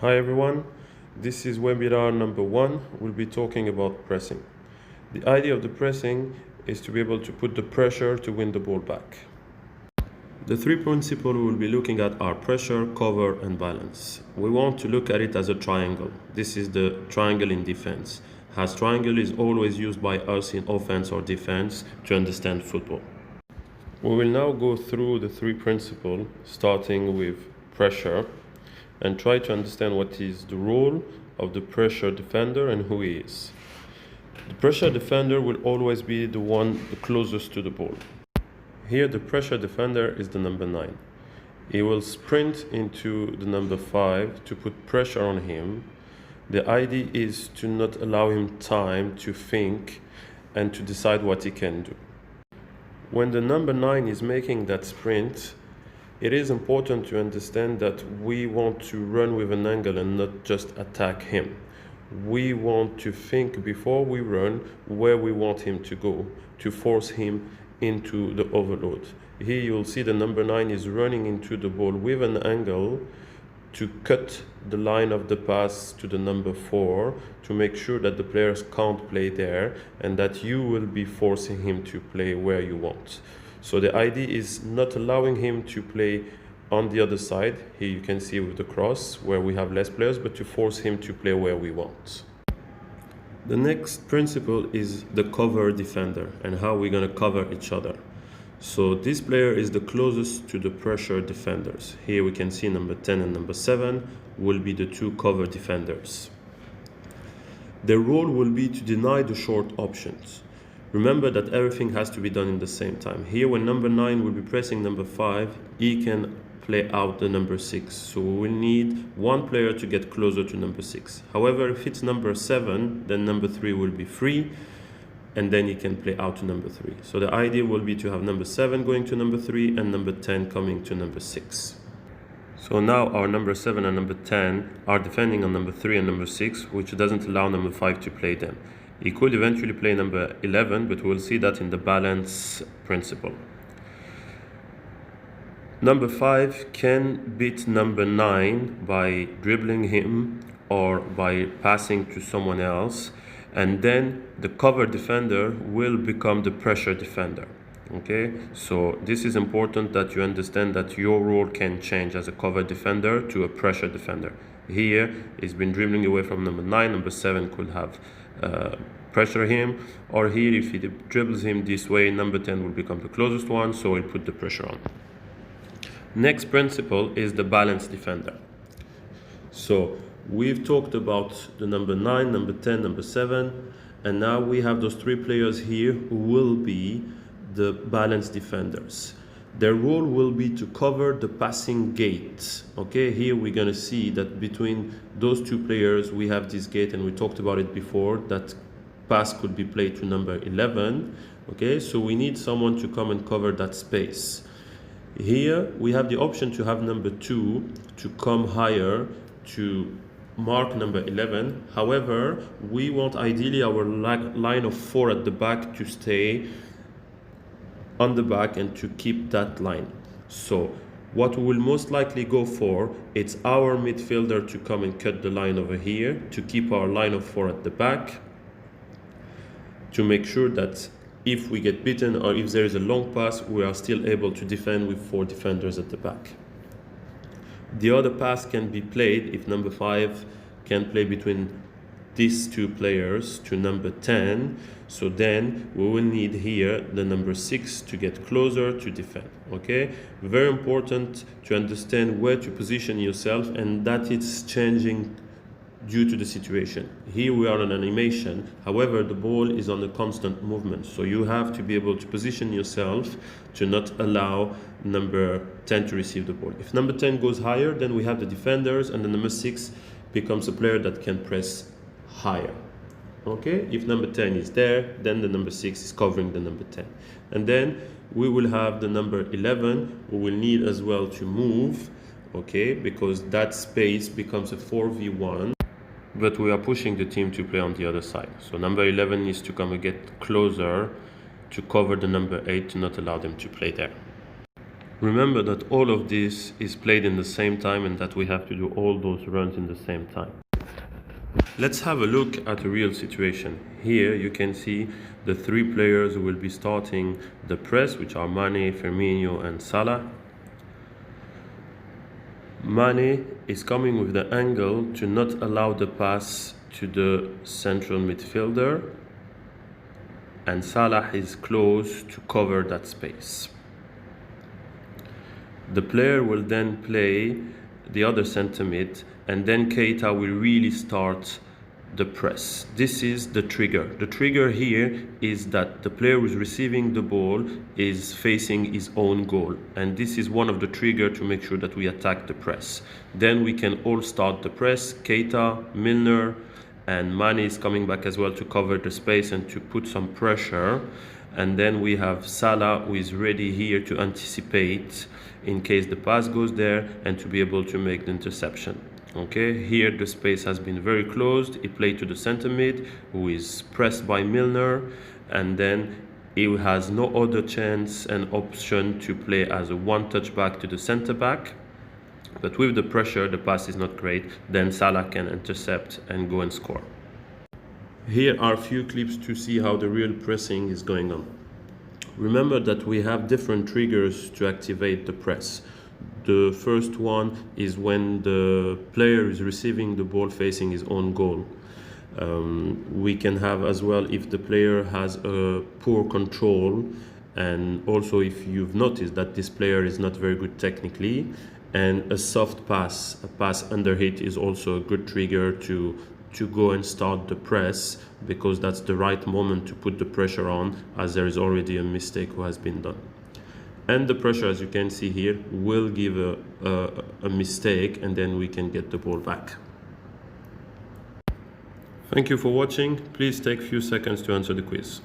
Hi everyone, this is webinar number 1. We'll be talking about pressing. The idea of the pressing is to be able to put the pressure to win the ball back. The three principles we'll be looking at are pressure, cover and balance. We want to look at it as a triangle. This is the triangle in defense, as triangle is always used by us in offense or defense to understand football. We will now go through the three principles, starting with pressure, and try to understand what is the role of the pressure defender and who he is. The pressure defender will always be the one the closest to the ball. Here the pressure defender is the number 9. He will sprint into the number 5 to put pressure on him. The idea is to not allow him time to think and to decide what he can do. When the number 9 is making that sprint, it is important to understand that we want to run with an angle and not just attack him. We want to think before we run where we want him to go to force him into the overload. Here you'll see the number 9 is running into the ball with an angle to cut the line of the pass to the number 4 to make sure that the players can't play there and that you will be forcing him to play where you want. So the idea is not allowing him to play on the other side, here you can see with the cross where we have less players, but to force him to play where we want. The next principle is the cover defender and how we're going to cover each other. So this player is the closest to the pressure defenders. Here we can see number 10 and number 7 will be the two cover defenders. Their role will be to deny the short options. Remember that everything has to be done in the same time. Here when number 9 will be pressing number 5, he can play out the number 6. So we will need one player to get closer to number 6. However, if it's number 7, then number 3 will be free and then he can play out to number 3. So the idea will be to have number 7 going to number 3 and number 10 coming to number 6. So now our number 7 and number 10 are defending on number 3 and number 6, which doesn't allow number 5 to play them. He could eventually play number 11, but we'll see that in the balance principle. Number 5 can beat number 9 by dribbling him or by passing to someone else, and then the cover defender will become the pressure defender. Okay, so this is important that you understand that your role can change as a cover defender to a pressure defender. Here he's been dribbling away from number 9, number 7 could have pressure him, or here if he dribbles him this way, number 10 will become the closest one, so he'll put the pressure on. Next principle is the balance defender. So we've talked about the number 9, number 10, number 7, and now we have those three players here who will be the balance defenders. Their role will be to cover the passing gate. Okay, here we're going to see that between those two players we have this gate, and we talked about it before, that pass could be played to number 11. Okay, so we need someone to come and cover that space. Here we have the option to have number 2 to come higher to mark number 11. However, we want ideally our line of 4 at the back to stay on the back and to keep that line. So what we will most likely go for, it's our midfielder to come and cut the line over here to keep our line of 4 at the back, to make sure that if we get beaten or if there is a long pass, we are still able to defend with 4 defenders at the back. The other pass can be played if number 5 can play between these two players to number 10. So then we will need here the number 6 to get closer to defend. Okay, very important to understand where to position yourself and that it's changing due to the situation. Here we are on animation, however the ball is on a constant movement, so you have to be able to position yourself to not allow number 10 to receive the ball. If number 10 goes higher, then we have the defenders, and the number 6 becomes a player that can press higher. Okay, if number 10 is there, then the number 6 is covering the number 10, and then we will have the number 11 who will need as well to move, okay, because that space becomes a 4v1, but we are pushing the team to play on the other side. So number 11 needs to come and get closer to cover the number 8 to not allow them to play there. Remember that all of this is played in the same time and that we have to do all those runs in the same time. Let's have a look at a real situation. Here you can see the three players who will be starting the press, which are Mane, Firmino and Salah. Mane is coming with the angle to not allow the pass to the central midfielder, and Salah is close to cover that space. The player will then play the other centre mid, and then Keita will really start the press. This is the trigger. The trigger here is that the player who's receiving the ball is facing his own goal, and this is one of the triggers to make sure that we attack the press. Then we can all start the press. Keita, Milner and Mane is coming back as well to cover the space and to put some pressure. And then we have Salah, who is ready here to anticipate in case the pass goes there and to be able to make the interception. Okay, here the space has been very closed. He played to the center mid, who is pressed by Milner, and then he has no other chance and option to play as a one touch back to the center back. But with the pressure, the pass is not great. Then Salah can intercept and go and score. Here are a few clips to see how the real pressing is going on. Remember that we have different triggers to activate the press. The first one is when the player is receiving the ball facing his own goal. We can have as well if the player has a poor control, and also if you've noticed that this player is not very good technically, and a soft pass, a pass under hit is also a good trigger to go and start the press, because that's the right moment to put the pressure on, as there is already a mistake who has been done. And the pressure, as you can see here, will give a mistake, and then we can get the ball back. Thank you for watching. Please take a few seconds to answer the quiz.